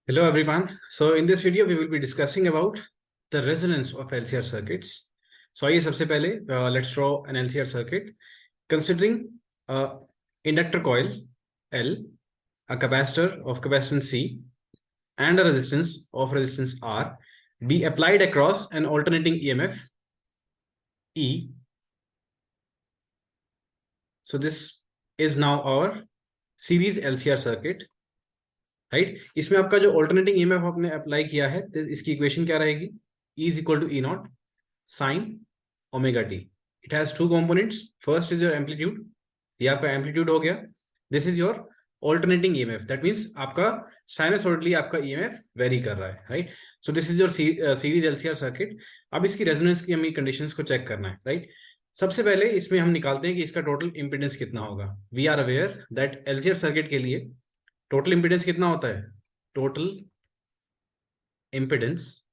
Hello everyone. So in this video we will be discussing about the resonance of LCR circuits. So आइए सबसे पहले let's draw an LCR circuit considering inductor coil L, a capacitor of capacitance C, and a resistance R be applied across an alternating EMF E. So this is now our series LCR circuit. Right इसमें आपका जो alternating EMF आपने apply किया है तो इसकी equation क्या रहेगी E is equal to E naught sine omega t. It has two components. First is your amplitude, ये आपका एम्पलीट्यूड हो गया. This is your alternating EMF, that means आपका साइनसॉइडली आपका ईएमएफ वेरी कर रहा है. Right, so this is your series LCR circuit. अब इसकी रेजोनेंस की हमें कंडीशंस को चेक करना है. राइट, सबसे पहले इसमें हम निकालते हैं कि इसका टोटल इंपीडेंस कितना होगा. We are aware that LCR circuit के लिए टोटल इंपीडेंस कितना होता है. टोटल इंपीडेंस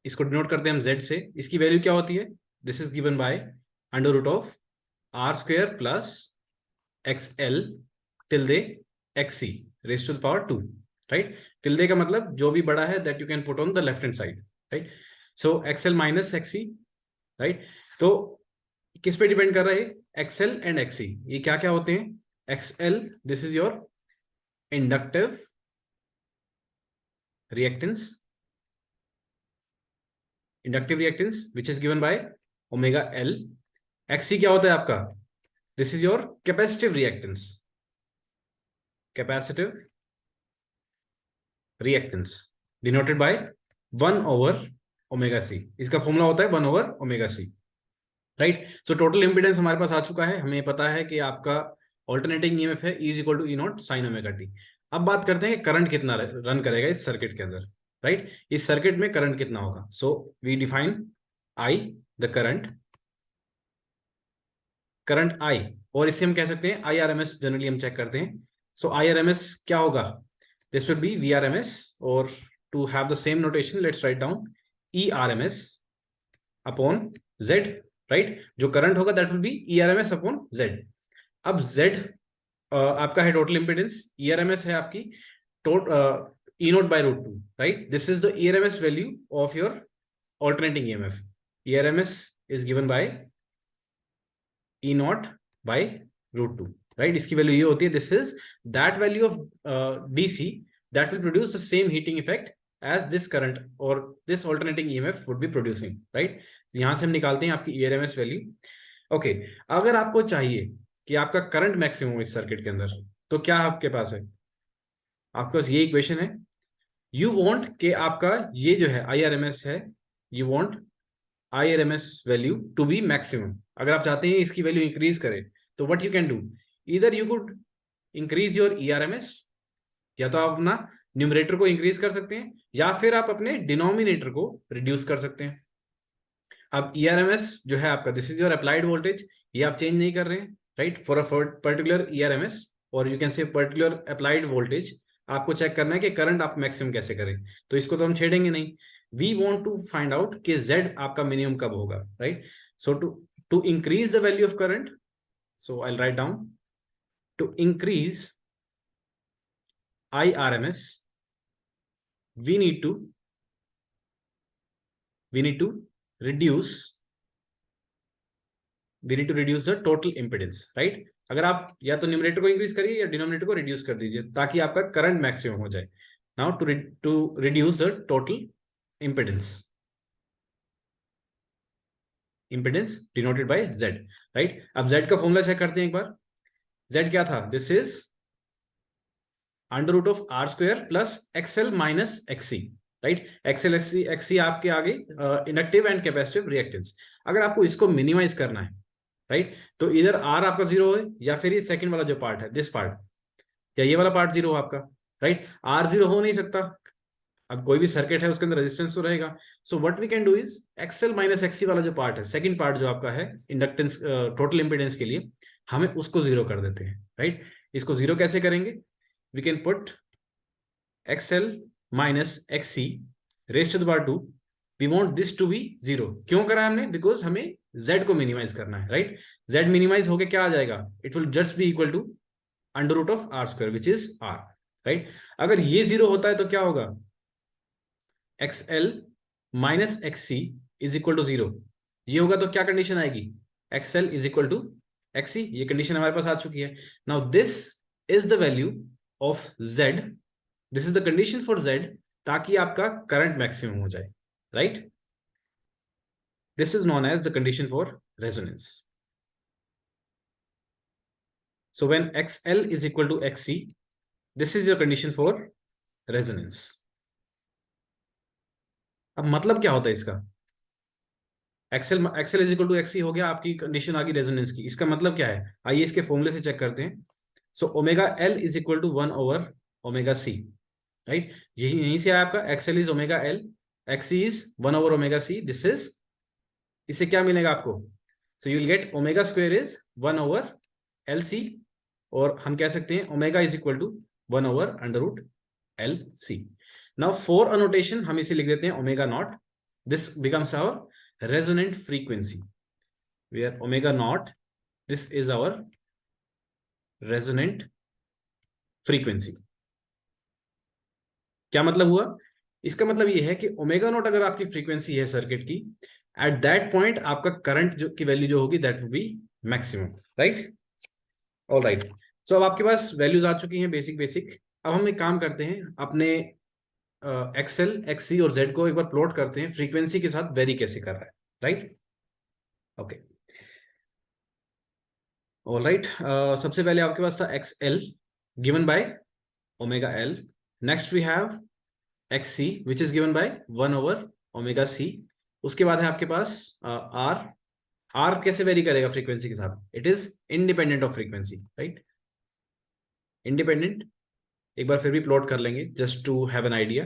इसको डिनोट करते हैं हम Z से. इसकी वैल्यू क्या होती है. This is given by under root of R square plus XL tilde XC raise to the power 2. Right, tilde का मतलब जो भी बड़ा है that you can put on the left hand side. Right, so XL minus XC. Right, तो किस पे depend कर रहा है. XL एंड XC ये क्या क्या होते हैं. XL, this is your inductive reactance which is given by omega L. XC क्या होता है आपका. This is your capacitive reactance denoted by 1 over omega C. इसका फॉर्मूला होता है 1 over omega C. Right, so total impedance हमारे पास आ चुका है. हमें पता है कि आपका ऑल्टरनेटिंग ईएमएफ है E is equal to E naught sine omega t. अब बात करते हैं कि करंट कितना रन करेगा इस सर्किट के अंदर. राइट, इस सर्किट में करंट कितना होगा. So we define I the current I, और इससे हम कह सकते हैं IRMS जनरली हम चेक करते हैं. सो IRMS क्या होगा. दिस वुड बी VRMS, और to have the same notation let's write down ERMS upon Z. Right, जो करंट होगा that will be ERMS upon Z. अब Z आपका है टोटल इंपीडेंस. ERMS है आपकी E nought by root 2. Right, this is the ERMS value of your alternating EMF. ERMS is given by E nought by root 2. Right, इसकी value ये होती है. This is that value of DC that will produce the same heating effect as this current और this alternating EMF would be producing. Right, यहां से हम निकालते हैं आपकी ERMS वैल्यू. ओके, अगर आपको चाहिए कि आपका करंट मैक्सिमम इस सर्किट के अंदर, तो क्या आपके पास है. आपके पास ये इक्वेशन है. यू वांट कि आपका ये जो है IRMS है, you want IRMS value to be maximum. अगर आप चाहते हैं इसकी वैल्यू इंक्रीज करे तो what you can do. Either you could increase your ERMS, या तो आप अपना न्यूमरेटर को इंक्रीज कर सकते हैं, या फिर आप अपने डिनोमिनेटर को रिड्यूस कर सकते हैं. अब ERMS जो है आपका, this is your applied voltage, ये आप चेंज नहीं कर रहे हैं. Right, for a particular ERMS और यू कैन से पर्टिकुलर अप्लाइड वोल्टेज, आपको चेक करना है कि करंट आप मैक्सिमम कैसे करें. तो इसको तो हम छेड़ेंगे नहीं. We want to find out कि Z आपका मिनिमम कब होगा. Right, so to increase the value of current, so I will write down to increase IRMS we need to reduce the total impedance. Right, अगर आप या तो numerator को increase करिए या डिनोमिनेटर को रिड्यूस कर दीजिए ताकि आपका करंट मैक्सिमम हो जाए. Now to reduce the total impedance denoted by Z. Right, अब Z का फॉर्मूला चेक करते हैं एक बार. Z क्या था. This is under root of R square plus XL minus XC. Right, XL XC आपके आगे इंडक्टिव एंड कैपेसिटिव रिएक्टेंस. अगर आपको इसको मिनिमाइज करना है, राइट, तो इधर R आपका 0 है, या फिर ये सेकंड वाला जो पार्ट है दिस पार्ट, या ये वाला पार्ट 0 हो आपका. राइट, R 0 हो नहीं सकता. अब कोई भी सर्किट है उसके अंदर रेजिस्टेंस तो रहेगा. So what we can do is XL minus XC वाला जो पार्ट है, सेकंड पार्ट जो आपका है इंडक्टेंस टोटल इंपीडेंस के लिए, हमें उसको 0 कर देते हैं. राइट, इसको 0 कैसे करेंगे. We can put XL minus XC raise to the power 2. We want this to be 0. क्यों करा हमने. बिकॉज हमें Z को मिनिमाइज करना है. राइट, Z मिनिमाइज होके क्या आ जाएगा. It will just be equal to under root of R square which is R. Right. अगर ये 0 होता है तो क्या होगा, XL minus XC is equal to 0, ये होगा तो क्या कंडीशन आएगी, XL is equal to XC, ये कंडीशन हमारे पास आ चुकी है। Now this is the value of Z, this is the condition for Z, ताकि आपका करंट मैक्सिमम हो जाए, right. This is known as the condition for resonance. So when XL is equal to XC, this is your condition for resonance. अब मतलब क्या होता है इसका, XL is equal to XC हो गया, आपकी कंडीशन आ गई रेजोनेंस की। इसका मतलब क्या है, आइए इसके फॉर्मूले से चेक करते हैं। So omega L is equal to 1 over omega C, right. यहीं से आया आपका XL is omega L, XC is 1 over omega C, this is, इससे क्या मिलेगा आपको, so you will get omega square is 1 over LC, और हम कह सकते हैं omega is equal to 1 over under root LC। Now for annotation हम इसे लिख देते हैं omega not, this becomes our resonant frequency, where omega not, this is our resonant frequency. क्या मतलब हुआ, इसका मतलब ये है कि ओमेगा नॉट अगर आपकी फ्रीक्वेंसी है सर्किट की, एट दैट पॉइंट आपका करंट जो की वैल्यू जो होगी that will be maximum, right. All right, so अब आपके पास वैल्यूज आ चुकी हैं बेसिक। अब हम एक काम करते हैं, अपने XL XC और Z को एक बार प्लॉट करते हैं, फ्रीक्वेंसी के साथ वेरी कैसे कर रहा है, राइट। ओके, ऑल राइट, सबसे पहले आपके पास था XL given by omega L, next we have XC which is given by 1 over omega C, उसके बाद है आपके पास R कैसे वेरी करेगा फ्रीक्वेंसी के साथ, it is independent of frequency, right, independent. एक बार फिर भी प्लॉट कर लेंगे just to have an idea,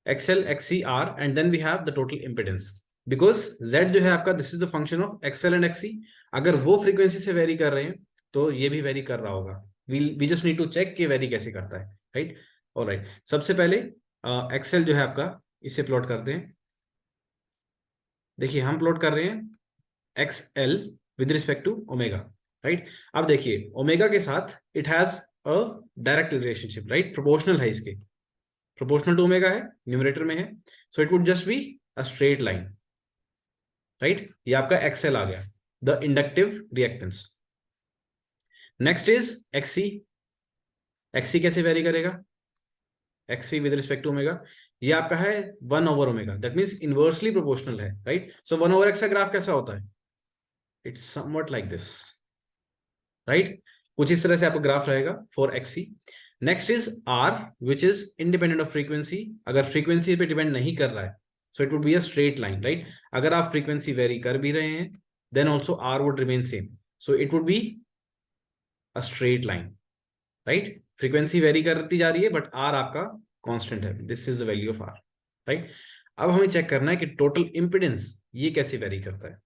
XL XC R and then we have the total impedance, because Z जो है आपका, this is the function of XL and XC, अगर वो फ्रीक्वेंसी से वेरी कर रहे हैं तो ये भी वेरी कर रहा होगा, we just need to check कि वेरी कैसे करता है, राइट। ऑलराइट, सबसे पहले XL जो है आपका, इसे प्लॉट करते हैं। देखिए हम प्लॉट कर रहे हैं XL with respect to omega, right. अब देखिए ओमेगा के साथ it has a direct relationship, right, proportional है इसके, प्रोपोर्शनल टू ओमेगा है, न्यूमरेटर में है, so it would just be a straight line, right. ये आपका XL आ गया, the inductive reactance. Next is XC, XC कैसे वेरी करेगा, XC with respect to omega, ये आपका है 1 over omega, that means inversely proportional है, राइट। सो 1 ओवर X का ग्राफ कैसा होता है, it's somewhat like this, right, कुछ इस तरह से आपका ग्राफ रहेगा for XC। Next is R which is independent of frequency, अगर फ्रीक्वेंसी पे डिपेंड नहीं कर रहा है so it would be a straight line, right. अगर आप फ्रीक्वेंसी वेरी कर भी रहे हैं then also R would remain same, so it would be a straight line, right. Frequency very करती जा रही है बट R आपका कांस्टेंट है, this is the value of R, right. अब हमें चेक करना है कि टोटल इंपिडेंस ये कैसे वेरी करता है,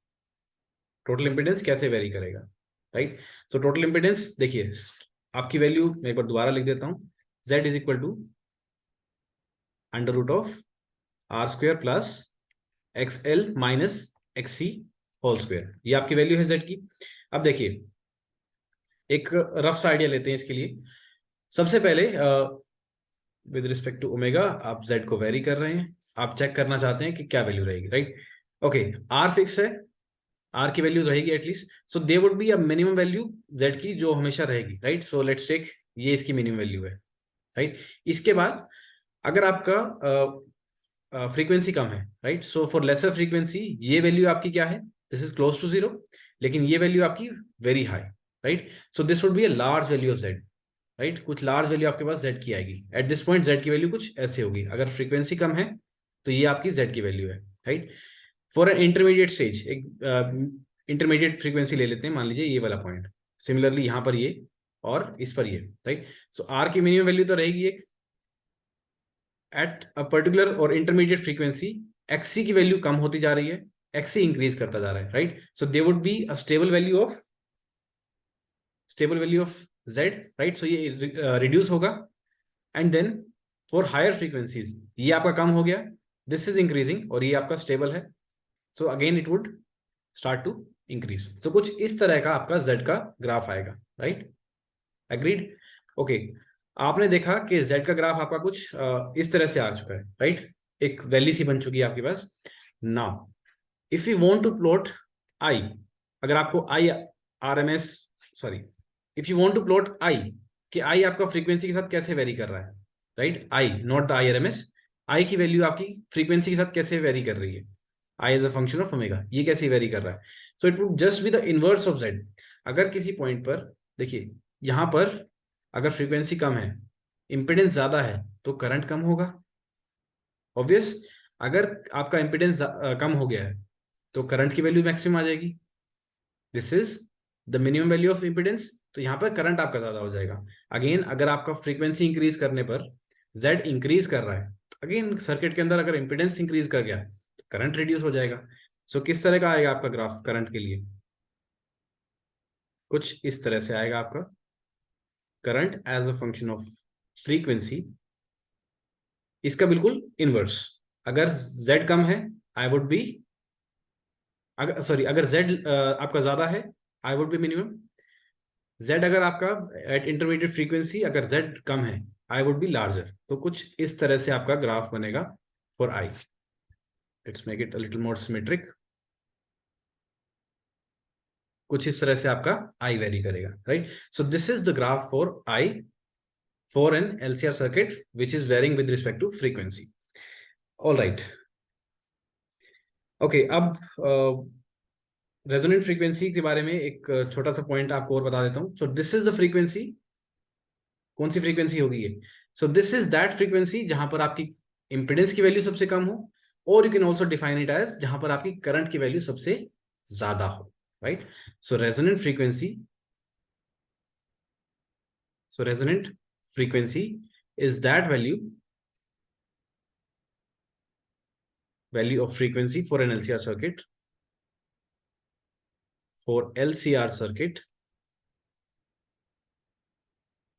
टोटल इंपिडेंस कैसे वेरी करेगा, राइट। सो टोटल इंपिडेंस देखिए आपकी वैल्यू मैं एक बार दोबारा लिख देता हूं, Z is equal to under root of R square plus XL minus XC whole square, ये आपकी वैल्यू है Z की। अब देखिए एक रफ सा आइडिया लेते हैं इसके लिए। सबसे पहले विद रिस्पेक्ट टू ओमेगा आप Z को वेरी कर रहे हैं, आप चेक करना चाहते हैं कि क्या वैल्यू रहेगी, राइट। ओके, R फिक्स है, R की वैल्यू रहेगी at least, so they would be a minimum value Z की जो हमेशा रहेगी, राइट। सो लेट्स टेक ये इसकी मिनिमम वैल्यू है, राइट। इसके बाद अगर आपका फ्रीक्वेंसी कम है, right, so for lesser frequency ये वैल्यू आपकी क्या है, दिस इज क्लोज टू 0, लेकिन ये वैल्यू आपकी very high, right. So this would be a large value of Z, right, कुछ लार्ज वैल्यू आपके पास Z की आएगी, एट दिस पॉइंट Z की वैल्यू कुछ ऐसे होगी, अगर फ्रीक्वेंसी कम है तो ये आपकी Z की वैल्यू है, right. For an intermediate stage, एक इंटरमीडिएट फ्रीक्वेंसी ले लेते हैं, मान लीजिए ये वाला पॉइंट, सिमिलरली यहाँ पर ये और इस पर ये, राइट। सो R की मिनिमम वैल्यू तो रहेगी एक, एट अ पर्टिकुलर और इंटरमीडिएट फ्रीक्वेंसी XC की वैल्यू कम होती जा रही है, XC इंक्रीज करता जा रहा है, right. So they would be a stable value of Z, right. So ये रिड्यूस होगा and then for higher frequencies ये आपका कम हो गया, दिस इज इंक्रीजिंग और ये आपका स्टेबल है, so again it would start to increase. So कुछ इस तरह का आपका Z का ग्राफ आएगा, राइट, एग्रीड। ओके, आपने देखा कि z का ग्राफ आपका कुछ इस तरह से आ चुका है, राइट? एक वैली सी बन चुकी है आपके पास। Now if you want to plot i, अगर आपको i RMS, sorry, if you want to plot i, कि i आपका फ्रीक्वेंसी के साथ कैसे वेरी कर रहा है, right? i not the IRMS, i की वैल्यू आपकी फ्रीक्वेंसी के साथ कैसे वेरी कर रही है, i is a function of omega, ये कैसे वेरी कर रहा है? So it would just be the inverse of z। अगर किसी पॉइंट पर देखिए, यहां पर अगर फ्रीक्वेंसी कम है, इंपेडेंस ज्यादा है, तो करंट कम होगा, ऑब्वियस। अगर आपका इंपेडेंस कम हो गया है तो करंट की वैल्यू मैक्सिमम आ जाएगी, this is the minimum value of impedance, तो यहाँ पर करंट आपका ज्यादा हो जाएगा। अगेन अगर आपका फ्रीक्वेंसी इंक्रीज करने पर z इंक्रीज कर रहा है, तो अगेन सर्किट के अंदर अगर इंपेडेंस इंक्रीज कर गया तो करंट रिड्यूस हो जाएगा। सो किस तरह का आएगा आपका ग्राफ करंट के लिए? कुछ इस तरह से आएगा आपका current as a function of frequency, इसका बिल्कुल इनवर्स। अगर z कम है, आई वुड बी, अगर सॉरी, अगर z आपका ज्यादा है, I would be minimum. z अगर आपका एट इंटरमीडिएट फ्रीक्वेंसी अगर z कम है, आई वुड बी लार्जर। तो कुछ इस तरह से आपका ग्राफ बनेगा for i। Let's make it a little more symmetric. कुछ इस तरह से आपका i वेरी करेगा, right? So this is the graph for i for an LCR circuit which is varying with respect to frequency. All right, okay. अब resonant frequency के बारे में एक छोटा सा पॉइंट आपको और बता देता हूँ। सो दिस इज द फ्रीक्वेंसी, कौन सी फ्रीक्वेंसी होगी ये? सो दिस इज दैट फ्रीक्वेंसी जहां पर आपकी इंपेडेंस की वैल्यू सबसे कम हो, और you can also define it as जहां पर आपकी करंट की वैल्यू सबसे ज्यादा हो, right? So resonant frequency, so resonant frequency is that value of frequency for an LCR circuit, for LCR circuit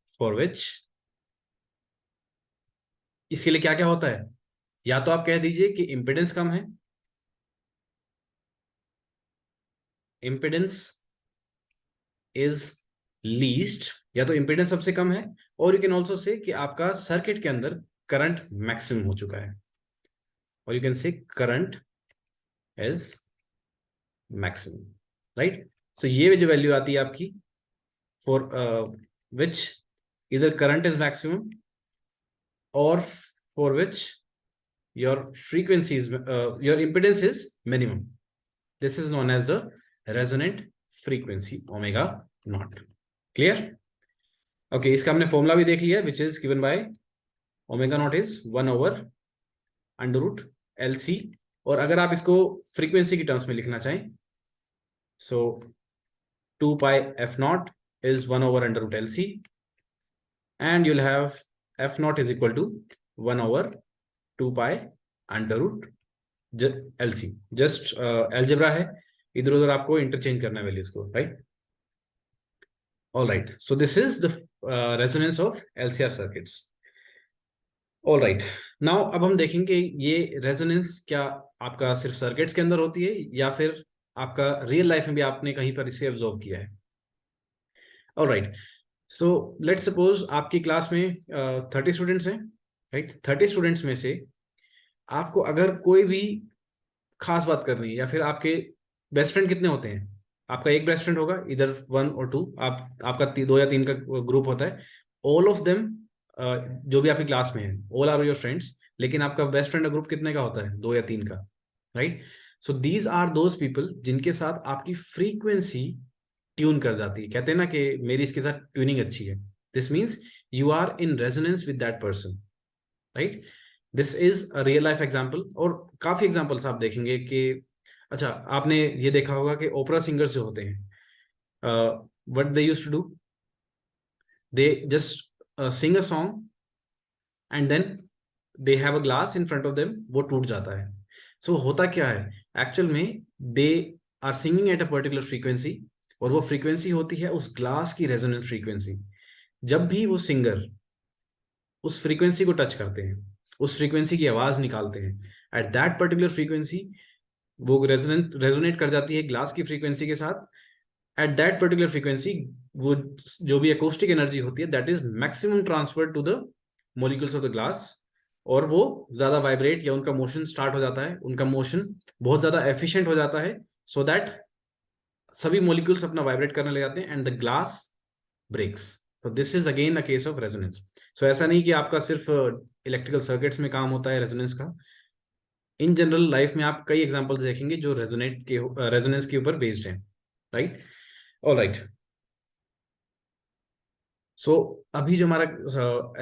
for which, इसके लिए क्या क्या होता है? या तो आप कह दीजिए कि इंपेडेंस कम है, इंपेडेंस इज लीस्ट, या तो इंपेडेंस सबसे कम है, और यू कैन ऑल्सो से कि आपका सर्किट के अंदर करंट मैक्सिमम हो चुका है, और you can say current is maximum, right? So ये जो वैल्यू आती है आपकी फॉर विच इधर current is maximum or for which your frequency is your impedance is minimum, this is known as the resonant frequency omega naught. Clear? Okay, इसका हमने formula भी देख लिया, which is given by omega naught is 1 over under root LC, और अगर आप इसको frequency की टर्म्स में लिखना चाहें, so 2 pi f naught is 1 over under root LC, and you'll have f naught is equal to 1 over 2 pi under root LC। Just algebra है, इधर उधर आपको इंटरचेंज करना है वैल्यूज को, right? All right, so this is the resonance of LCR circuits. All right, now अब हम देखेंगे ये रेजोनेंस क्या आपका सिर्फ सर्किट्स के अंदर होती है, या फिर आपका रियल लाइफ में भी आपने कहीं पर इसे ऑब्जर्व किया है। All right, so let's suppose आपकी क्लास में 30 स्टूडेंट्स हैं, राइट? 30 स्टूडेंट्स में से आपको अगर कोई भी खास बात करनी है, या फिर आपके बेस्ट फ्रेंड कितने होते हैं? आपका एक बेस्ट फ्रेंड होगा, इधर 1 और 2, आपका 2 या 3 का ग्रुप होता है। ऑल ऑफ देम जो भी आपकी क्लास में है, ऑल आर योर फ्रेंड्स, लेकिन आपका बेस्ट फ्रेंड ग्रुप कितने का होता है? 2 या 3 का, right? So these are those people जिनके साथ आपकी फ्रीक्वेंसी ट्यून कर जाती है। कहते हैं ना कि मेरी इसके साथ ट्यूनिंग अच्छी है, this means you are in resonance with that person, right? This is a real life example, और काफी एग्जाम्पल्स आप देखेंगे कि, अच्छा, आपने ये देखा होगा कि ओपेरा सिंगर्स जो होते हैं, what they used to do, they just sing a song and then they have a glass in front of them, वो टूट जाता है। सो होता क्या है एक्चुअल में, they are singing at a particular frequency, और वो फ्रीक्वेंसी होती है उस ग्लास की रेजोनेंट फ्रीक्वेंसी। जब भी वो सिंगर उस फ्रीक्वेंसी को टच करते हैं, उस फ्रीक्वेंसी की आवाज निकालते हैं, एट दैट पर्टिकुलर फ्रीक्वेंसी वो रेजोनेट कर जाती है ग्लास की फ्रीक्वेंसी के साथ। एट दैट पर्टिकुलर फ्रीक्वेंसी वो जो भी acoustic एनर्जी होती है that is maximum transferred to the molecules of the glass, और वो ज्यादा वाइब्रेट या उनका मोशन स्टार्ट हो जाता है, उनका मोशन बहुत ज्यादा एफिशिएंट हो जाता है, सो दैट सभी मॉलिक्यूल्स अपना वाइब्रेट करने लग जाते हैं एंड द ग्लास ब्रेक्स. तो this is again a case of resonance. So ऐसा नहीं कि आपका सिर्फ इलेक्ट्रिकल सर्किट्स में काम होता है रेजोनेंस का. इन जनरल लाइफ में आप कई एग्जांपल्स देखेंगे जो रेजोनेंस के ऊपर बेस्ड हैं. राइट. ऑलराइट. सो अभी जो हमारा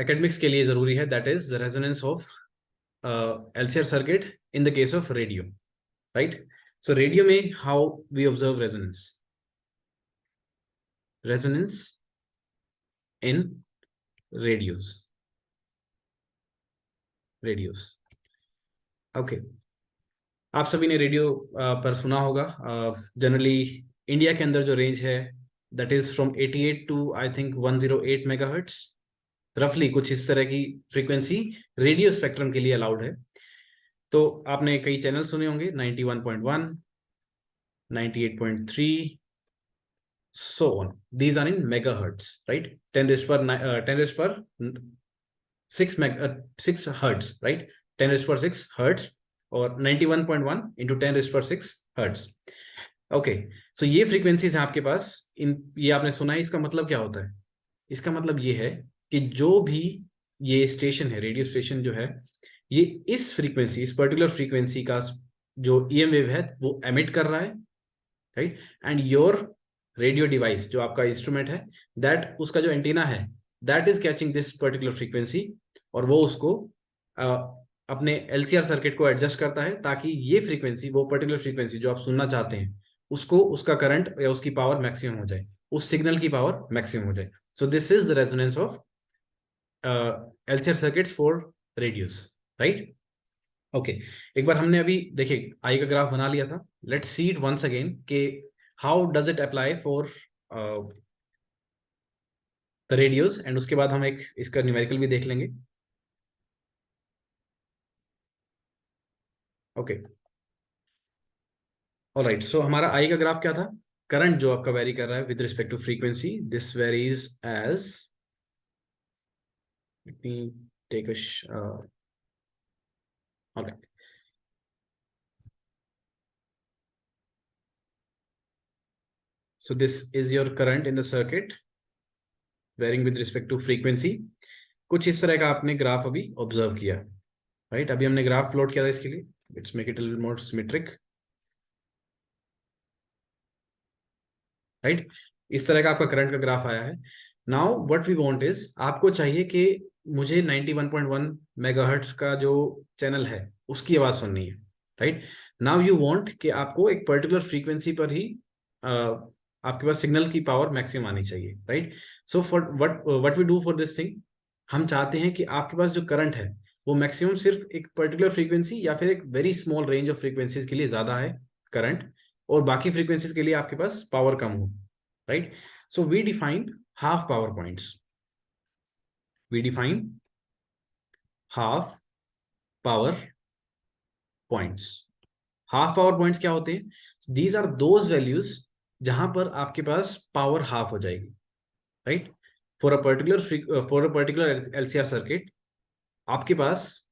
एकेडमिक्स के लिए जरूरी है that is the resonance of LCR circuit in the case of radio. Right. So radio में how we observe resonance in radios. Okay. आप सभी ने रेडियो पर सुना होगा. जनरली इंडिया के अंदर जो रेंज है that is from 88 to I think 108 megahertz. रफली कुछ इस तरह की फ्रीक्वेंसी रेडियो स्पेक्ट्रम के लिए अलाउड है. तो आपने कई चैनल सुने होंगे 91.1, 98.3, so on. These are in megahertz, right? 10 raised per 6 hertz, right? 10 raised per 6 hertz और 91.1 into 10 raised per 6 hertz. Okay. सो ये फ्रीक्वेंसीज हैं आपके पास. ये आपने सुना है. इसका मतलब क्या होता है? इसका मतलब ये है कि जो भी ये स्टेशन है, रेडियो स्टेशन जो है, ये इस पर्टिकुलर फ्रीक्वेंसी का जो ईएम वेव है वो एमिट कर रहा है. Right. And your radio device जो आपका इंस्ट्रूमेंट है दैट उसका जो एंटीना है that is catching this particular frequency, और वो उसको अपने एलसीआर सर्किट को एडजस्ट करता है ताकि ये फ्रीक्वेंसी, वो पर्टिकुलर फ्रीक्वेंसी जो आप सुनना चाहते हैं, उसको उसका करंट या उसकी पावर मैक्सिमम हो जाए, उस सिग्नल की पावर मैक्सिमम हो जाए. सो this is the resonance of LCR circuits for radios. Right. Okay. एक बार हमने अभी देखिए आई का ग्राफ बना लिया था. Let's see it once again कि how does it apply for the radios, and उसके बाद हम एक इसका न्यूमेरिकल भी देख लेंगे. ओके. ऑलराइट. सो हमारा आई का ग्राफ क्या था? करंट जो आपका वेरी कर रहा है with respect to frequency, this varies as, let me take alright. So this is your current in the circuit varying with respect to frequency. कुछ इस तरह का आपने ग्राफ अभी ऑब्जर्व किया. राइट. अभी हमने ग्राफ प्लॉट किया था इसके लिए. Let's make it a little more symmetric. Right. इस तरह का आपका करंट का ग्राफ आया है. Now what we want is, आपको चाहिए कि मुझे 91.1 मेगाहर्ट्ज का जो चैनल है उसकी आवाज सुननी है. राइट. नाउ यू वांट कि आपको एक पर्टिकुलर फ्रीक्वेंसी पर ही आपके पास सिग्नल की पावर मैक्सिमम आनी चाहिए. Right. So for what we do for this thing, हम चाहते हैं कि आपके पास जो करंट है वो मैक्सिमम सिर्फ एक पर्टिकुलर फ्रीक्वेंसी या फिर एक very small range of frequencies के लिए ज्यादा है करंट, और बाकी फ्रीक्वेंसीज के लिए आपके पास पावर कम हो. Right. So we define half power points. We define half power points. Half power points क्या होते हैं? दीज आर दोज वैल्यूज जहां पर आपके पास पावर हाफ हो जाएगी. Right. For a particular LCR circuit आपके पास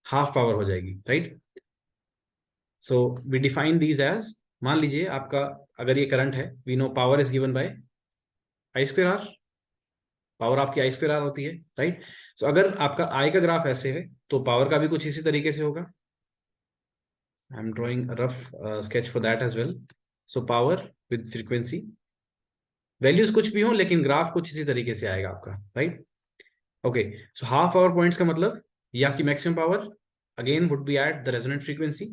हाफ पावर हो जाएगी. Right. So we define these as, मान लीजिए आपका अगर ये करंट है, we know power is given by I square R. Power आपकी आई स्क्वायर आर होती है. राइट. सो अगर आपका आई का ग्राफ ऐसे है तो पावर का भी कुछ इसी तरीके से होगा. I am drawing rough sketch for that as well. So power with frequency, values कुछ भी हो लेकिन ग्राफ कुछ इसी तरीके से आएगा आपका. Right. Okay. So half power points का मतलब ये आपकी maximum power again would be at the resonant frequency.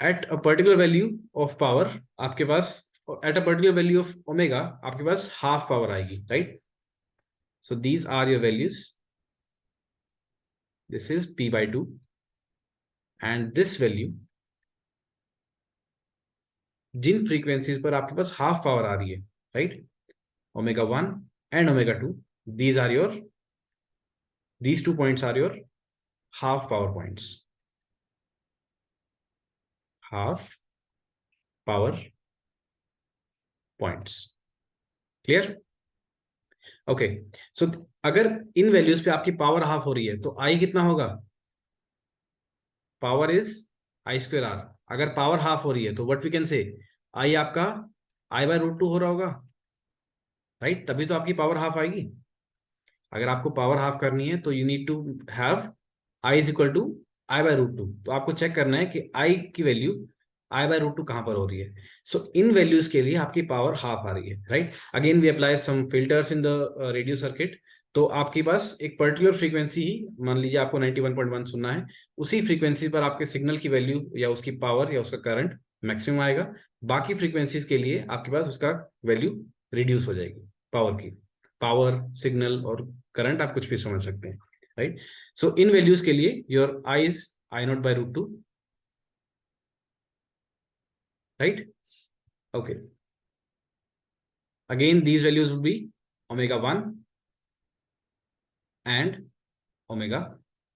At a particular value of power आपके पास, at a particular value of omega आपके पास हाफ पावर आएगी. Right. So these are your values. This is p/2 and this value, जिन frequencies पर आपके पास half power आ रही है, right, ω1 and ω2, these are your, these 2 points are your half power points. Half power points. Clear? Okay, so अगर इन values पे आपकी पावर हाफ हो रही है तो आई कितना होगा? Power is I square R. अगर पावर हाफ हो रही है तो व्हाट वी कैन से, आई आपका आई बाय रूट टू हो रहा होगा, राइट? तभी तो आपकी पावर हाफ आएगी। अगर आपको पावर हाफ करनी है तो you need to have I is equal to I by root two. तो आपको चेक करना है कि आई की value I by root two कहां पर हो रही है। सो इन वैल्यूज के लिए आपकी पावर हाफ आ रही है, right? Again we apply some filters in the radio circuit. तो आपके पास एक पर्टिकुलर फ्रीक्वेंसी ही, मान लीजिए आपको 91.1 सुनना है, उसी फ्रीक्वेंसी पर आपके सिग्नल की वैल्यू या उसकी पावर या उसका करंट मैक्सिमम आएगा। बाकी फ्रीक्वेंसीज के लिए आपके पास उसका वैल्यू रिड्यूस हो जाएगी, पावर की। पावर, सिग्नल और करंट आप कुछ भी समझ सकते हैं, राइट? सो इन वैल्यूज के लिए your I is I naught by root two, right? Okay, again these values would be omega 1 and omega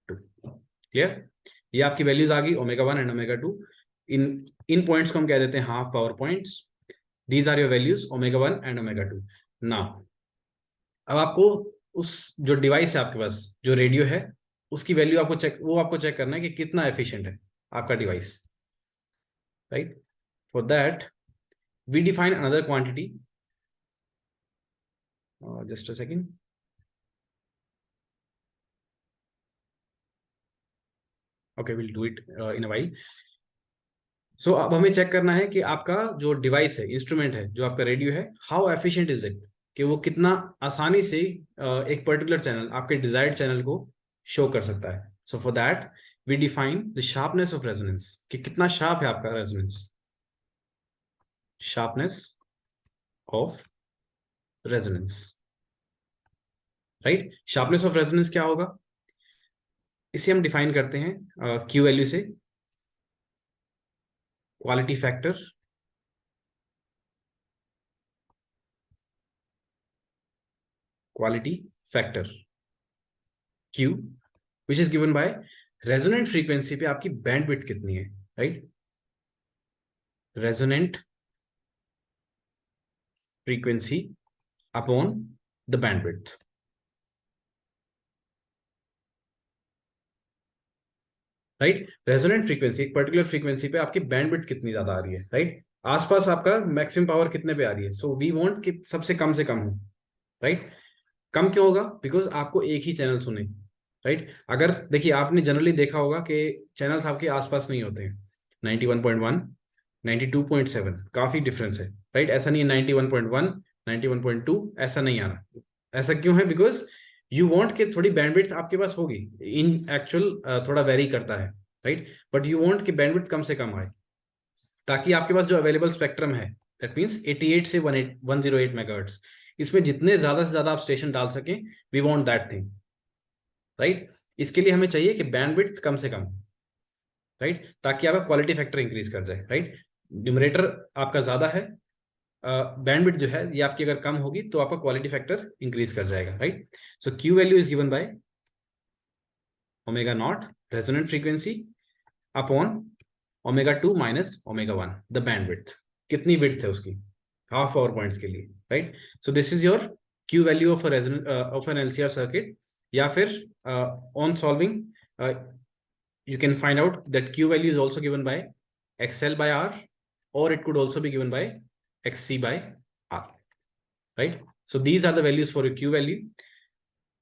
2। Clear? ये आपकी वैल्यूज आ गई, ओमेगा 1 एंड ओमेगा 2। इन इन पॉइंट्स को हम कह देते हैं half power points. These are your values omega 1 and omega 2। Now अब आपको उस जो डिवाइस है आपके पास, जो रेडियो है, उसकी वैल्यू आपको चेक करना है कि कितना एफिशिएंट है आपका device, right? For that we define another quantity, just a second. Okay, will do it in a while. So अब हमें चेक करना है कि आपका जो डिवाइस है, इंस्ट्रूमेंट है, जो आपका रेडियो है, हाउ एफिशिएंट इज इट, कि वो कितना आसानी से एक पर्टिकुलर चैनल, आपके डिजायर्ड चैनल को शो कर सकता है। So for that we define the sharpness of resonance, कि कितना शार्प है आपका resonance, sharpness of resonance, right? Sharpness of resonance क्या होगा? इसे हम डिफाइन करते हैं क्यू वैल्यू से, quality factor, quality factor Q, which is given by resonant frequency पे आपकी बैंडविड्थ कितनी है, right? Resonant frequency upon the bandwidth, right? Resonant frequency, एक पर्टिकुलर फ्रीक्वेंसी पे आपकी बैंडविड्थ कितनी ज्यादा आ रही है, राइट? आसपास आपका मैक्सिमम पावर कितने पे आ रही है? सो वी वांट कि सबसे कम से कम हो, राइट? कम क्यों होगा? बिकॉज आपको एक ही चैनल सुने, राइट? अगर देखिए, आपने जनरली देखा होगा कि चैनल्स आपके आसपास नहीं होते हैं। 91.1, 92.7, काफी डिफरेंस है, राइट? ऐसा नहीं है 91.1, 91.2 ऐसा नहीं आ रहा। ऐसा क्यों है? बिकॉज यू वांट कि थोड़ी बैंडविड्थ आपके पास होगी, इन एक्चुअल थोड़ा वेरी करता है, राइट? बट यू वांट कि बैंडविड्थ कम से कम आए, ताकि आपके पास जो अवेलेबल स्पेक्ट्रम है, दैट मीन्स 88 से 108 मेगाहर्ट्ज, इसमें जितने ज्यादा से ज्यादा आप स्टेशन डाल सकें, we want that thing, right? इसके लिए हमें चाहिए कि बैंडविड्थ कम से कम, राइट? ताकि आपका क्वालिटी फैक्टर इंक्रीज कर जाए, राइट? न्यूमरेटर आपका ज्यादा है, बैंडविड्थ जो है ये आपकी अगर कम होगी तो आपका क्वालिटी फैक्टर इंक्रीज कर जाएगा, right? So Q value is given by omega naught resonant frequency upon omega 2 minus omega 1 the bandwidth. कितनी विड्थ है उसकी? हाफ पावर पॉइंट्स के लिए, right? So this is your Q value of an LCR circuit. या फिर on solving you can find out that q value is also given by xl by r, or it could also be given by xc by r, right? So these are the values for a q value.